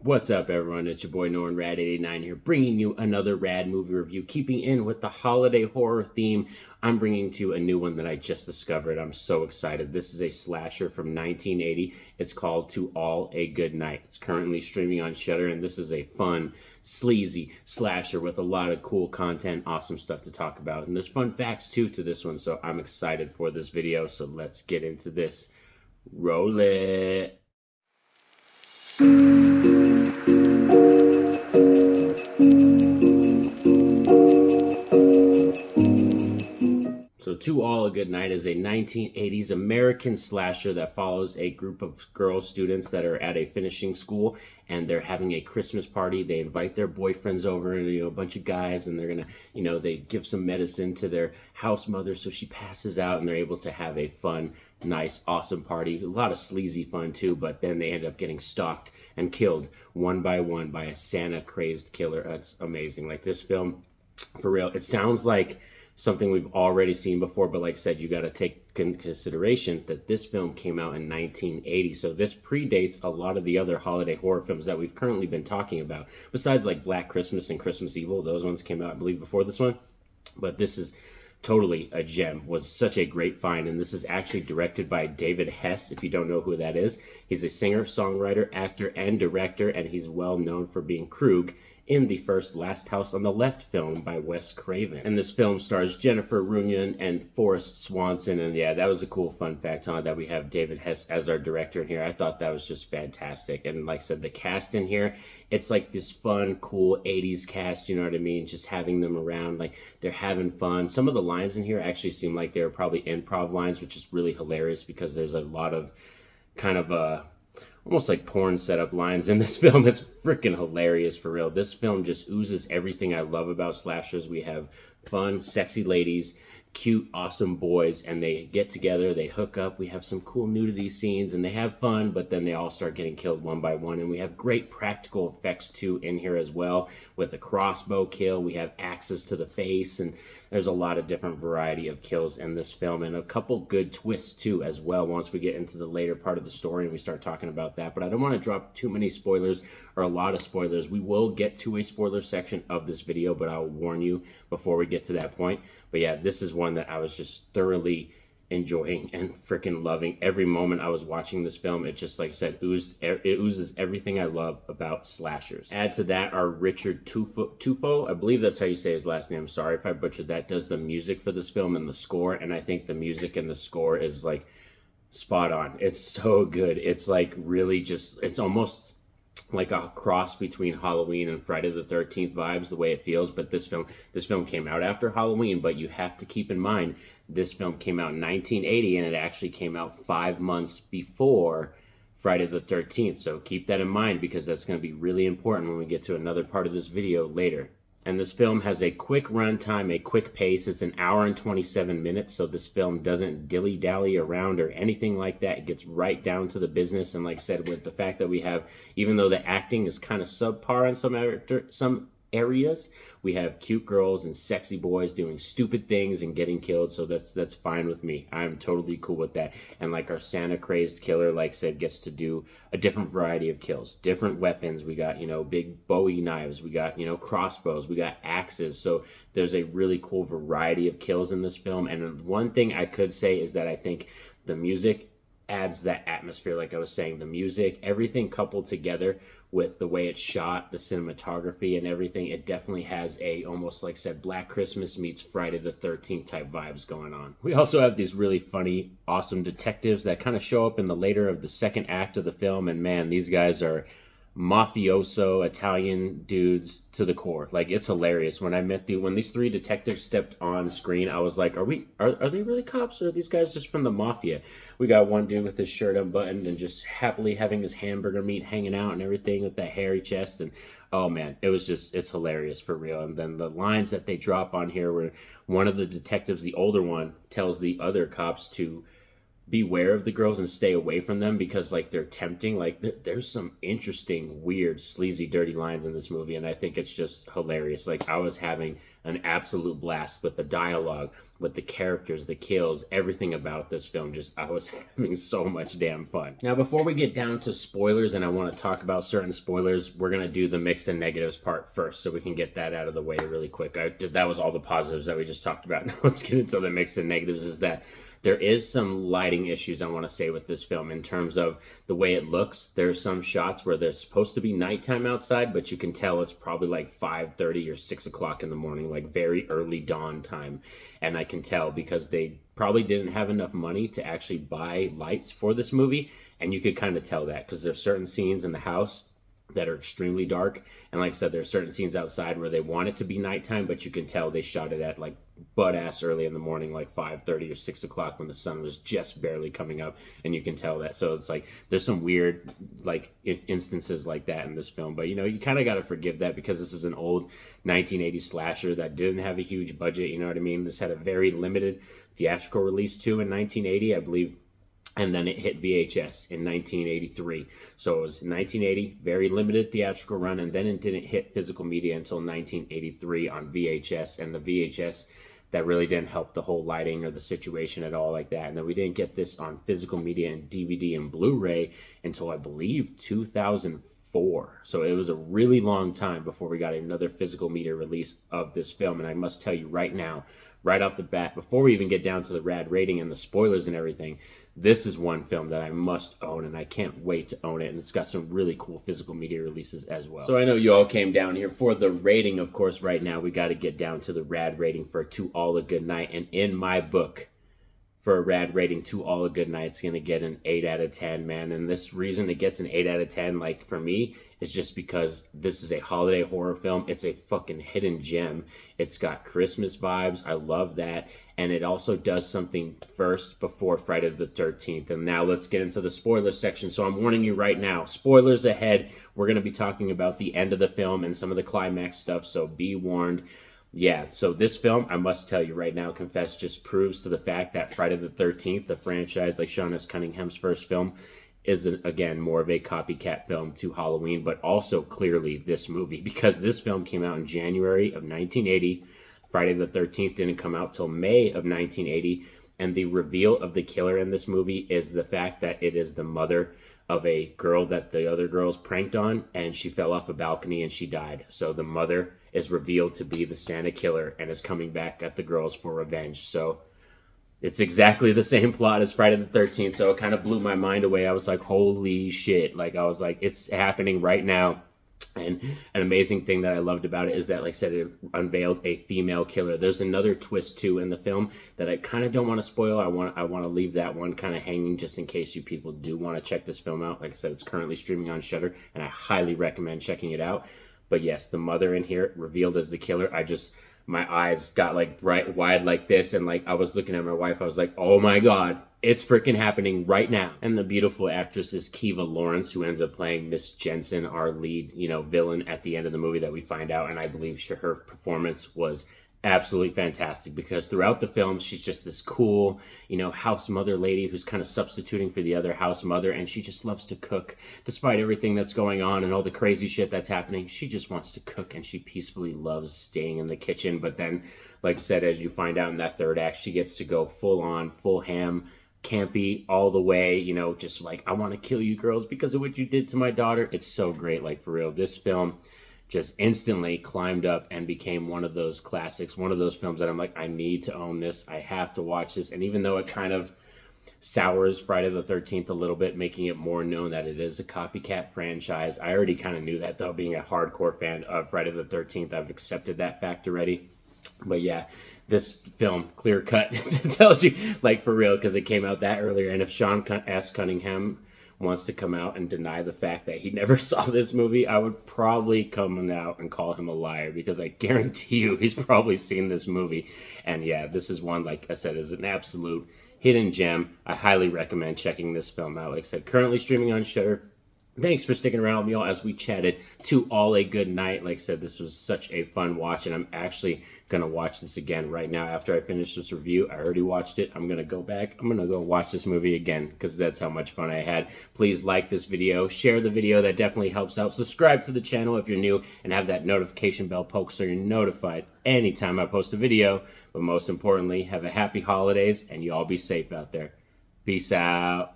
What's up, everyone? It's your boy Norman Radd89 here, bringing you another Radd movie review. Keeping in with the holiday horror theme, I'm bringing to you a new one that I just discovered. I'm so excited. This is a slasher from 1980. It's called To All a Good Night. It's currently streaming on Shudder, and this is a fun, sleazy slasher with a lot of cool content, awesome stuff to talk about. And there's fun facts, too, to this one, so I'm excited for this video. So let's get into this. Roll it. So To All a Good Night is a 1980s American slasher that follows a group of girl students that are at a finishing school, and they're having a Christmas party. They invite their boyfriends over, and a bunch of guys, and they're gonna, they give some medicine to their house mother, so she passes out, and they're able to have a fun, nice, awesome party. A lot of sleazy fun too, but then they end up getting stalked and killed one by one by a Santa crazed killer. That's amazing. Like, this film, for real, it sounds like something we've already seen before, but like I said, you got to take in consideration that this film came out in 1980, so this predates a lot of the other holiday horror films that we've currently been talking about, besides like Black Christmas and Christmas Evil. Those ones came out, I believe, before this one, but this is totally a gem. Was such a great find. And this is actually directed by David Hess. If you don't know who that is, he's a singer, songwriter, actor, and director, and he's well known for being Krug in the first Last House on the Left film by Wes Craven. And this film stars Jennifer Runyon and Forrest Swanson. And yeah, that was a cool fun fact on that we have David Hess as our director in here. I thought that was just fantastic. And like I said, the cast in here, it's like this fun, cool 80s cast, you know what I mean? Just having them around, like they're having fun. Some of the lines in here actually seem like they were probably improv lines, which is really hilarious because there's a lot of kind of almost like porn setup lines in this film. It's freaking hilarious, for real. This film just oozes everything I love about slashers. We have fun, sexy ladies, cute, awesome boys, and they get together, they hook up, we have some cool nudity scenes, and they have fun, but then they all start getting killed one by one. And we have great practical effects too in here as well, with a crossbow kill. We have axes to the face, and there's a lot of different variety of kills in this film, and a couple good twists too as well once we get into the later part of the story and we start talking about that. But I don't want to drop too many spoilers, or a lot of spoilers. We will get to a spoiler section of this video, but I'll warn you before we get to that point. But yeah, this is one that I was just thoroughly enjoying and freaking loving. Every moment I was watching this film, it just, like I said, it oozes everything I love about slashers. Add to that our Richard Tufo, I believe that's how you say his last name, sorry if I butchered that, does the music for this film and the score, and I think the music and the score is like spot on. It's so good. It's like really just, it's almost like a cross between Halloween and Friday the 13th vibes, the way it feels. But this film came out after Halloween, but you have to keep in mind this film came out in 1980, and it actually came out 5 months before Friday the 13th. So keep that in mind, because that's going to be really important when we get to another part of this video later. And this film has a quick runtime, a quick pace. It's an hour and 27 minutes, so this film doesn't dilly-dally around or anything like that. It gets right down to the business. And like I said, with the fact that we have, even though the acting is kind of subpar in some areas, we have cute girls and sexy boys doing stupid things and getting killed, so that's fine with me. I'm totally cool with that. And like our Santa crazed killer, like I said, gets to do a different variety of kills, different weapons. We got, big Bowie knives, we got, crossbows, we got axes. So there's a really cool variety of kills in this film. And one thing I could say is that I think the music adds that atmosphere. Like I was saying, the music, everything coupled together with the way it's shot, the cinematography and everything, it definitely has a, almost like I said, Black Christmas meets Friday the 13th type vibes going on. We also have these really funny, awesome detectives that kind of show up in the later of the second act of the film, and man, these guys are mafioso Italian dudes to the core. Like, it's hilarious. When these three detectives stepped on screen, I was like, are they really cops, or are these guys just from the mafia? We got one dude with his shirt unbuttoned and just happily having his hamburger meat hanging out and everything with that hairy chest. And oh man, it's hilarious, for real. And then the lines that they drop on here, where one of the detectives, the older one, tells the other cops to beware of the girls and stay away from them because like they're tempting. Like there's some interesting, weird, sleazy, dirty lines in this movie, and I think it's just hilarious. Like I was having an absolute blast with the dialogue, with the characters, the kills, everything about this film. Just I was having so much damn fun. Now before we get down to spoilers, and I want to talk about certain spoilers, we're gonna do the mixed and negatives part first, so we can get that out of the way really quick. That was all the positives that we just talked about. Now let's get into the mixed and negatives. Is that there is some lighting issues I want to say with this film in terms of the way it looks. There's some shots where there's supposed to be nighttime outside, but you can tell it's probably like 5:30 or 6 o'clock in the morning, like very early dawn time. And I can tell because they probably didn't have enough money to actually buy lights for this movie. And you could kind of tell that because there's certain scenes in the house that are extremely dark, and like I said, there's certain scenes outside where they want it to be nighttime, but you can tell they shot it at like butt ass early in the morning, like 5:30 or 6 o'clock when the sun was just barely coming up, and you can tell that. So it's like there's some weird like instances like that in this film, but you kind of got to forgive that because this is an old 1980s slasher that didn't have a huge budget. You know what I mean? This had a very limited theatrical release too in 1980, I believe. And then it hit VHS in 1983. So it was 1980, very limited theatrical run, and then it didn't hit physical media until 1983 on VHS. And the VHS, that really didn't help the whole lighting or the situation at all like that. And then we didn't get this on physical media and DVD and Blu-ray until I believe 2004. So it was a really long time before we got another physical media release of this film. And I must tell you right now, right off the bat, before we even get down to the Radd rating and the spoilers and everything, this is one film that I must own, and I can't wait to own it. And it's got some really cool physical media releases as well. So I know you all came down here for the rating. Of course, right now we got to get down to the Radd rating for To All a Good Night. And in my book, for a Radd rating, To All a Good Night, it's going to get an 8 out of 10, man. And this reason it gets an 8 out of 10, like for me, is just because this is a holiday horror film. It's a fucking hidden gem. It's got Christmas vibes. I love that. And it also does something first before Friday the 13th. And now let's get into the spoiler section. So I'm warning you right now, spoilers ahead. We're going to be talking about the end of the film and some of the climax stuff. So be warned. Yeah, so this film, I must tell you right now, confess, just proves to the fact that Friday the 13th, the franchise, like Sean S. Cunningham's first film, is, again, more of a copycat film to Halloween, but also clearly this movie, because this film came out in January of 1980. Friday the 13th didn't come out till May of 1980, and the reveal of the killer in this movie is the fact that it is the mother of a girl that the other girls pranked on, and she fell off a balcony and she died. So the mother is revealed to be the Santa killer and is coming back at the girls for revenge. So it's exactly the same plot as Friday the 13th. So it kind of blew my mind away. I was like, holy shit. Like, I was like, it's happening right now. And an amazing thing that I loved about it is that, like I said, it unveiled a female killer. There's another twist too in the film that I kind of don't want to spoil. I want to leave that one kind of hanging just in case you people do want to check this film out. Like I said, it's currently streaming on Shudder, and I highly recommend checking it out. But yes, the mother in here revealed as the killer. My eyes got like bright wide like this, and like I was looking at my wife. I was like, oh my god, it's freaking happening right now. And the beautiful actress is Kiva Lawrence, who ends up playing Miss Jensen, our lead, villain at the end of the movie that we find out. And I believe her performance was absolutely fantastic because throughout the film, she's just this cool, house mother lady who's kind of substituting for the other house mother. And she just loves to cook despite everything that's going on and all the crazy shit that's happening. She just wants to cook and she peacefully loves staying in the kitchen. But then, like I said, as you find out in that third act, she gets to go full on, full ham, campy all the way, just like, I want to kill you girls because of what you did to my daughter. It's so great. Like, for real, this film just instantly climbed up and became one of those classics, one of those films that I'm like, I need to own this. I have to watch this. And even though it kind of sours Friday the 13th a little bit, making it more known that it is a copycat franchise. I already kind of knew that, though, being a hardcore fan of Friday the 13th. I've accepted that fact already. But yeah, this film, clear cut, tells you, like, for real, because it came out that earlier. And if Sean S. Cunningham wants to come out and deny the fact that he never saw this movie, I would probably come out and call him a liar, because I guarantee you he's probably seen this movie. And yeah, this is one, like I said, is an absolute hidden gem. I highly recommend checking this film out. Like I said, currently streaming on Shudder. Thanks for sticking around with me all as we chatted to All a Good Night. Like I said, this was such a fun watch, and I'm actually going to watch this again right now after I finish this review. I already watched it. I'm going to go back. I'm going to go watch this movie again because that's how much fun I had. Please like this video. Share the video. That definitely helps out. Subscribe to the channel if you're new and have that notification bell poked so you're notified anytime I post a video. But most importantly, have a happy holidays, and you all be safe out there. Peace out.